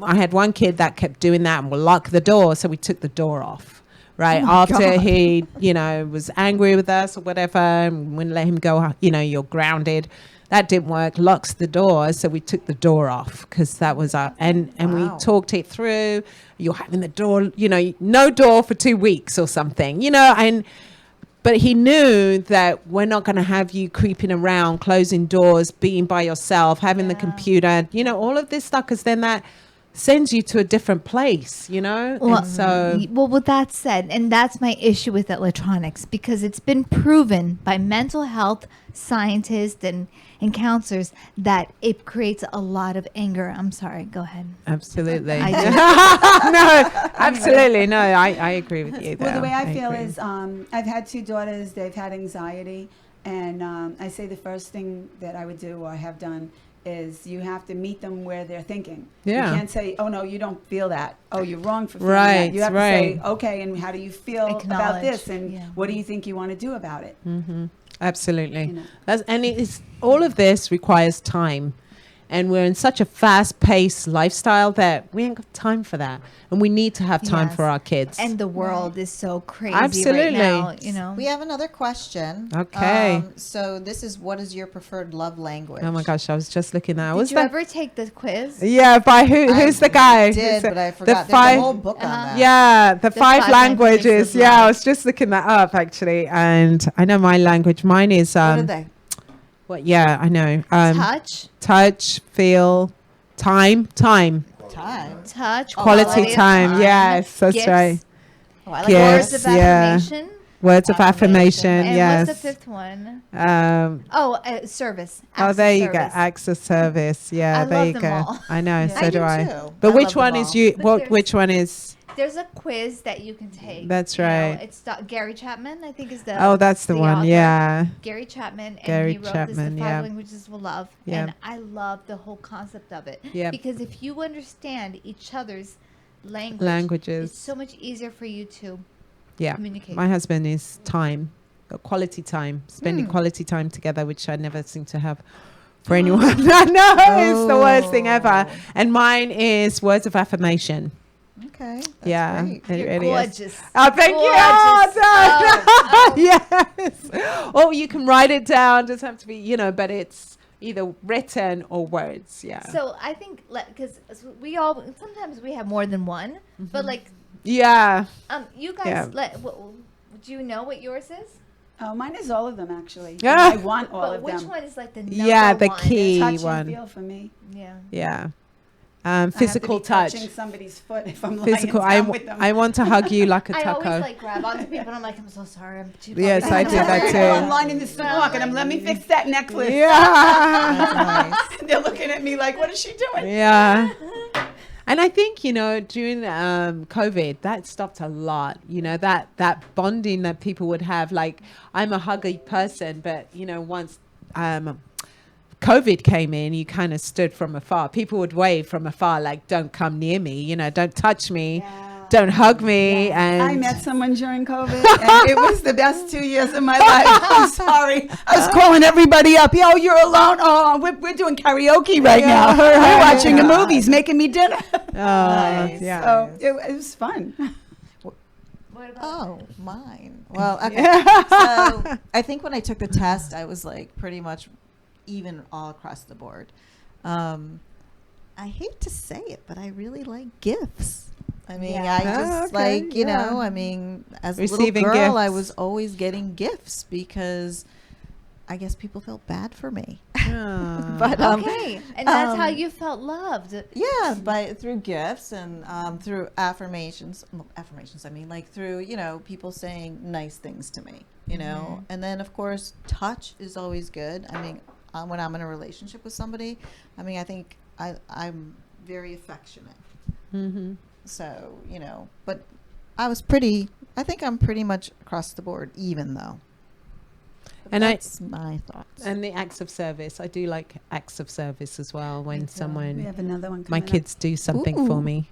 I had one kid that kept doing that and will lock the door, so we took the door off. Right after he, was angry with us or whatever, and wouldn't let him go. You're grounded. That didn't work. Locks the door, so we took the door off because that was our and we talked it through. You're having the door, no door for 2 weeks or something, But he knew that we're not going to have you creeping around, closing doors, being by yourself, having the computer, all of this stuff, because then that sends you to a different place, Well, and so with that said, and that's my issue with electronics, because it's been proven by mental health scientists and counselors that it creates a lot of anger. I'm sorry, go ahead. absolutely. I do. No, absolutely. No, I agree with you there. Well, the way I feel agree. is I've had 2 daughters. They've had anxiety. And I say the first thing that I would do or have done is you have to meet them where they're thinking. Yeah. You can't say, oh, no, you don't feel that. Oh, you're wrong for feeling Right, that. You have right. to say, okay, and how do you feel about Acknowledge, this? And yeah. what do you think you want to do about it? Absolutely. know. And all of this requires time. And we're in such a fast-paced lifestyle that we ain't got time for that. And we need to have time Yes. for our kids. And the world is so crazy Absolutely. right now, We have another question. Okay. So this is, what is your preferred love language? Oh my gosh, I was just looking at. Did Was you that? ever take the quiz? Yeah, by who's the guy? I did, Who's the- but I forgot. The There's a 5. whole book on that. Yeah, the 5 5 languages. languages of Yeah, I love. was just looking that up actually, and I know my language. Mine is What are they? What? Yeah, I know. Touch, Touch, feel, time, Time. touch, quality of time. Yes, that's gifts, right. Oh, I like Yes, Words of yeah. affirmation. Words of affirmation. And Yes. what's the 5th one? Service. Oh, Acts there of you go. service. Acts of service. Yeah, I there love you them go. all. I know. Yeah. So I do do I. too. But I which love one them is all. you? But What? there's- Which one is? There's a quiz that you can take. That's you know. right. It's Gary Chapman, I think, is the. Oh, that's the one. author. Yeah. Gary Chapman, and Gary he wrote Chapman, this, The 5 yeah. Languages of Love, Yeah. and I love the whole concept of it. Yeah. Because if you understand each other's Languages. it's so much easier for you to Yeah. communicate. My husband is time, quality time, spending Hmm. quality time together, which I never seem to have for anyone. I know it's the worst thing ever. And mine is words of affirmation. Okay. That's Yeah, great. it You're really is. gorgeous. Oh, thank you. Yes. Or you can write it down. Doesn't have to be, but it's either written or words. Yeah. So I think because we all sometimes we have more than one, but like Yeah. you guys Yeah. do you know what yours is? Oh, mine is all of them actually. Yeah. I want all But of which them. one is like the number Yeah, the one? key Touch one. and feel for me. Yeah. Yeah. I have to Physical be touch. touching somebody's foot if I'm Physical. lying down with them. I want to hug you like a I taco. always like grab onto people and I'm like, I'm so sorry. I'm too Yes, I do that too. I'm lying in the supermarket and I'm, let me fix that necklace. Yeah. That's nice. They're looking at me like, what is she doing? Yeah. And I think, during COVID, that stopped a lot. That bonding that people would have. Like, I'm a huggy person, but, once COVID came in, you kind of stood from afar. People would wave from afar, like, don't come near me, don't touch me, don't hug me. And I met someone during COVID, and it was the best 2 years of my life. I'm sorry. I was calling everybody up. Yo, you're alone. Oh, we're doing karaoke right now. We're watching a movie. He's making me dinner. yeah. So it was fun. What about Oh, mine. Well, okay. So I think when I took the test, I was like pretty much even all across the board. I hate to say it, but I really like gifts. I mean, Yeah. I just okay, like, yeah. I mean, as a Receiving little girl, I gifts. was always getting gifts because I guess people felt bad for me. Ah. But okay, and that's how um, you felt loved. yeah, through gifts and through affirmations. I mean, like through people saying nice things to me. And then of course, touch is always good. I mean, when I'm in a relationship with somebody, I mean, I think I'm very affectionate. Mhm. So but I think I'm pretty much across the board, even though. But And that's my thoughts. And the acts of service. I do like acts of service as well. When We someone, have another one my coming up. kids do something for Ooh. me.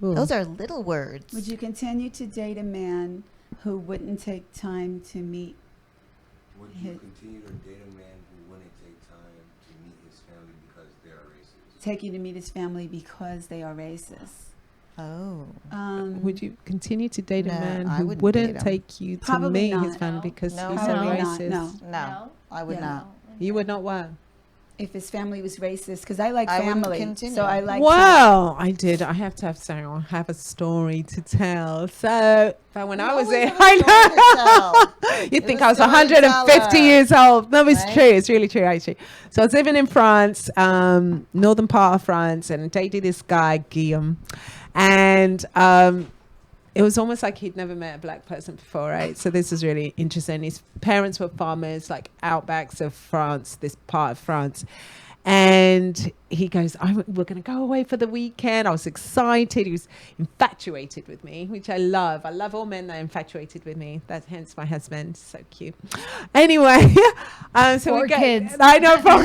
Ooh. Those are little words. Would you continue to date a man who wouldn't take time to meet? Would you continue to date a man who wouldn't take time to meet his family because they are racist? Take you to meet his family because they are racist. Oh. Would you continue to date a No, man I who wouldn't wouldn't date him. take you to Probably meet his not. family No. because No. he's a Probably not, racist? no. No, I would Yeah. not. You would not what? If his family was racist, because I like I wouldn't family, continue. so I like. Well, I did. I have to have sorry. I have a story to tell. So, but when I was always there, have a story to I know. You You're think the I was 150 storyteller. years old? No, it's Right? true. It's really true, actually. So I was living in France, northern part of France, and dated this guy Guillaume, and it was almost like he'd never met a black person before, right? So this is really interesting. His parents were farmers, like outbacks of France, this part of France. And he goes, we're going to go away for the weekend. I was excited. He was infatuated with me, which I love. I love all men that are infatuated with me. That's hence my husband. So cute. Anyway, so Four we go. kids. I know. 4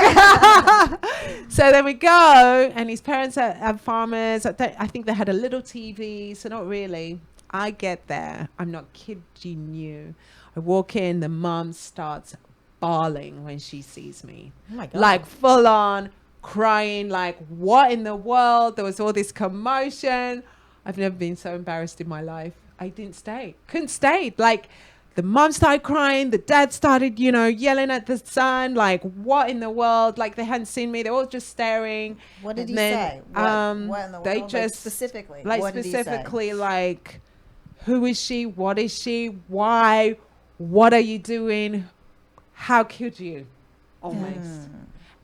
kids. So then we go, and his parents are farmers. I think they had a little TV, so not really. I get there. I'm not kidding you. I walk in. The mom starts bawling when she sees me. Oh my God. Like full on crying, like what in the world? There was all this commotion. I've never been so embarrassed in my life. I didn't stay. Couldn't stay. Like the mom started crying, the dad started, yelling at the son, like what in the world? Like they hadn't seen me. They were all just staring. What did And he then, say? What in the they world? Like, just specifically. like what did he say? specifically like who is she? What is she? Why? What are you doing? How could you? Almost.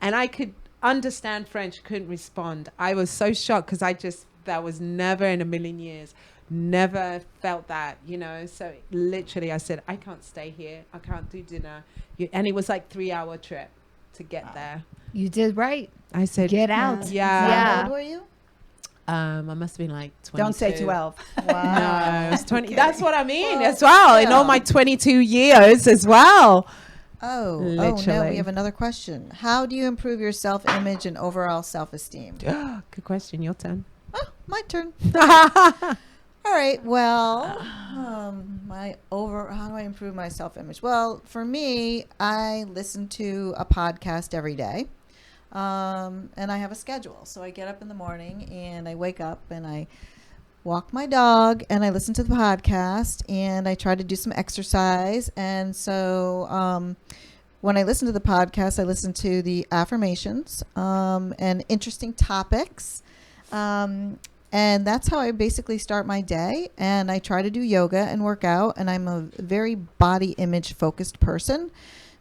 And I could understand French, couldn't respond. I was so shocked because that was never in a million years, never felt that, So literally I said, I can't stay here. I can't do dinner. And it was like 3-hour trip to get there. You did right. I said, Get out. Yeah. How old were you? I must have been like 22. Don't say 12. Wow. No, it was 20. Okay. That's what I mean Well, as well. In all yeah. my 22 years as well. Oh, no, Literally. we have another question. How do you improve your self-image and overall self-esteem? Good question. Your turn. Oh, my turn. All right. Well, how do I improve my self-image? Well, for me, I listen to a podcast every day. And I have a schedule. So I get up in the morning and I wake up and I walk my dog and I listen to the podcast and I try to do some exercise. And so when I listen to the podcast, I listen to the affirmations and interesting topics. And that's how I basically start my day. And I try to do yoga and work out. And I'm a very body image focused person.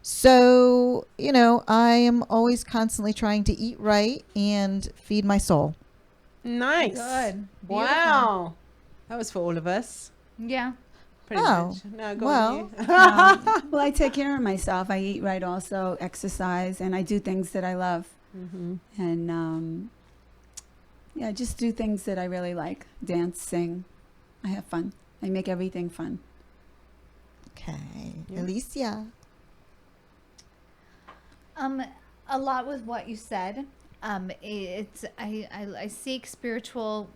So, you know, I am always constantly trying to eat right and feed my soul. Nice. Good. Wow. That was for all of us. Yeah. Pretty Oh, much. No, go well, on you. Well, I take care of myself. I eat right also, exercise, and I do things that I love. And yeah, just do things that I really like. Dance, sing. I have fun. I make everything fun. Okay. Alicia. A lot with what you said. It's I seek spiritual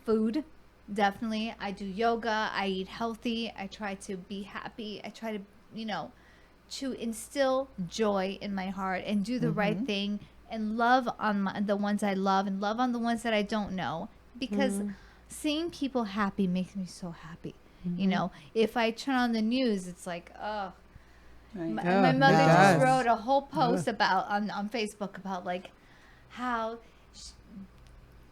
food. Definitely. I do yoga. I eat healthy. I try to be happy. I try to, you know, to instill joy in my heart and do the right thing and love on the ones I love and love on the ones that I don't know, because seeing people happy makes me so happy. You know, if I turn on the news, it's like, oh, Right. my mother just yes. wrote a whole post about on Facebook about like how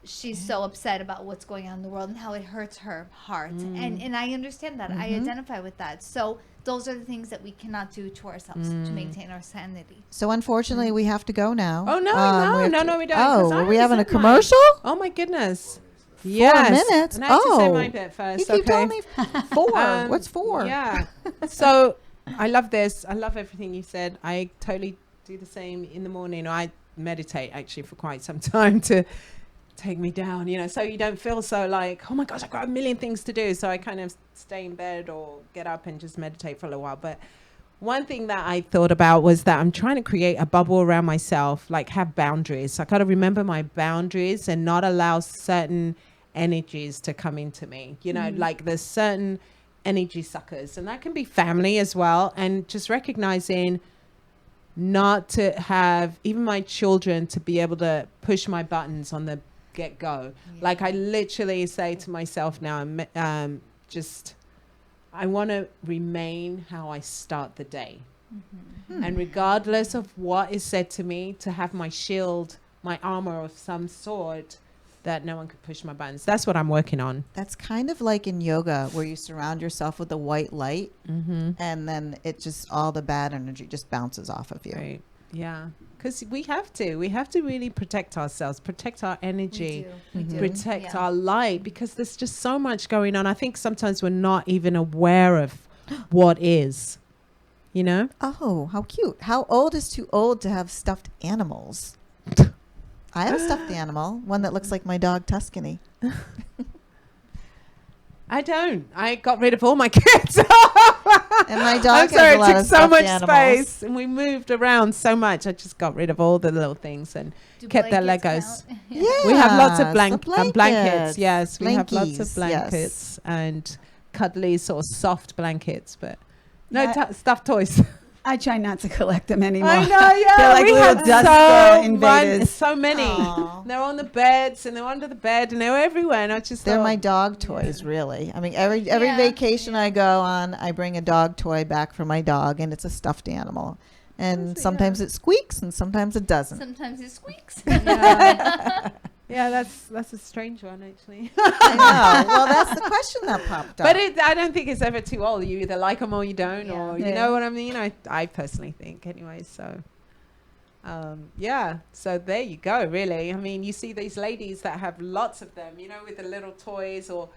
she's so upset about what's going on in the world and how it hurts her heart. And I understand that. I identify with that. So those are the things that we cannot do to ourselves to maintain our sanity. So unfortunately, we have to go now. Oh, no, we don't. 'cause Oh, I are we having a already said mine. commercial? Oh, my goodness. Yes. minutes? And I have to say Oh. my bit first. You keep telling me 4. What's 4? Yeah. So I love this. I love everything you said. I totally do the same in the morning. I meditate actually for quite some time to take me down, you know, so you don't feel so like, oh my gosh, I've got a million things to do. So I kind of stay in bed or get up and just meditate for a little while. But one thing that I thought about was that I'm trying to create a bubble around myself, like have boundaries. I got to remember my boundaries and not allow certain energies to come into me, you know, like there's certain energy suckers, and that can be family as well. And just recognizing not to have even my children to be able to push my buttons on the get-go. Like I literally say to myself now, I want to remain how I start the day. And regardless of what is said to me, to have my shield, my armor of some sort, that no one could push my buttons. That's what I'm working on. That's kind of like in yoga where you surround yourself with the white light and then it just, all the bad energy just bounces off of you. Right. Yeah. Because we have to really protect ourselves, protect our energy, We do. protect Yeah. our light, because there's just so much going on. I think sometimes we're not even aware of what is, you know? Oh, how cute. How old is too old to have stuffed animals? I have a stuffed animal, one that looks like my dog Tuscany. I don't. I got rid of all my kids. And my dog I'm has sorry, a lot it took of so stuffed much animals. space and we moved around so much. I just got rid of all the little things and Do kept their blankets Legos. count? Yeah, We have lots of the blankets. Yes, we have lots Blankies, of blankets and cuddly sort of soft blankets, but no Yeah. stuffed toys. I try not to collect them anymore. I know, yeah. They're like we little had dust invaders. so many. Aw. They're on the beds and they're under the bed and they're everywhere. And I just They're thought, my dog toys, really. I mean, every Yeah. vacation I go on, I bring a dog toy back for my dog, and it's a stuffed animal. And sometimes it squeaks, and sometimes it doesn't. Sometimes it squeaks. yeah, that's a strange one actually. I know. Well, that's the question that popped up. But I don't think it's ever too old. You either like them or you don't, or you Yeah. know what I mean. I personally think anyway. So, yeah. So there you go. Really, I mean, you see these ladies that have lots of them, you know, with the little toys or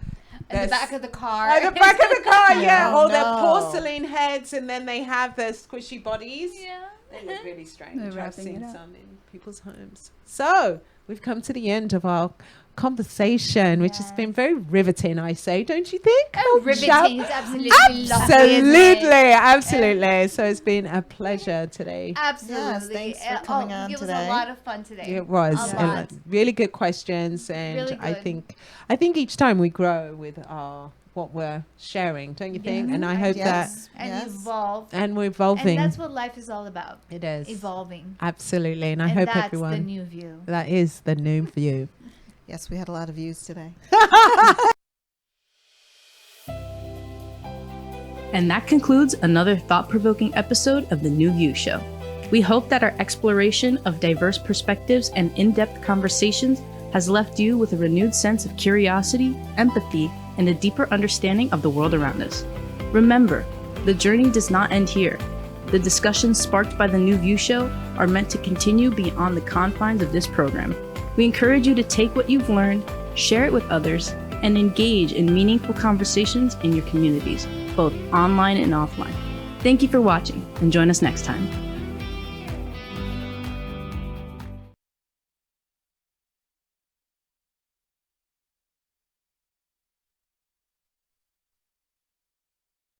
In the back of the car. at the back of the car, yeah, Oh, or their no. porcelain heads, and then they have their squishy bodies. Yeah. They look really strange. They're I've wrapping seen it up. some in people's homes. So we've come to the end of our conversation, which has been very riveting, I say, don't you think? Oh, Michelle? riveting is absolutely lovely, isn't it? Absolutely. So it's been a pleasure today. Absolutely. Yes, thanks for coming on it was today. a lot of fun today. It was A lot. really good questions, and Really I good. think each time we grow with our what we're sharing, don't you think? And I hope Yes. And Yes. evolve. that, and we're evolving. And that's what life is all about. It is Evolving. absolutely, and I And hope that's everyone the new view. that is the new view. Yes, we had a lot of views today. And that concludes another thought-provoking episode of The New View Show. We hope that our exploration of diverse perspectives and in-depth conversations has left you with a renewed sense of curiosity, empathy, and a deeper understanding of the world around us. Remember, the journey does not end here. The discussions sparked by The New View Show are meant to continue beyond the confines of this program. We encourage you to take what you've learned, share it with others, and engage in meaningful conversations in your communities, both online and offline. Thank you for watching, and join us next time.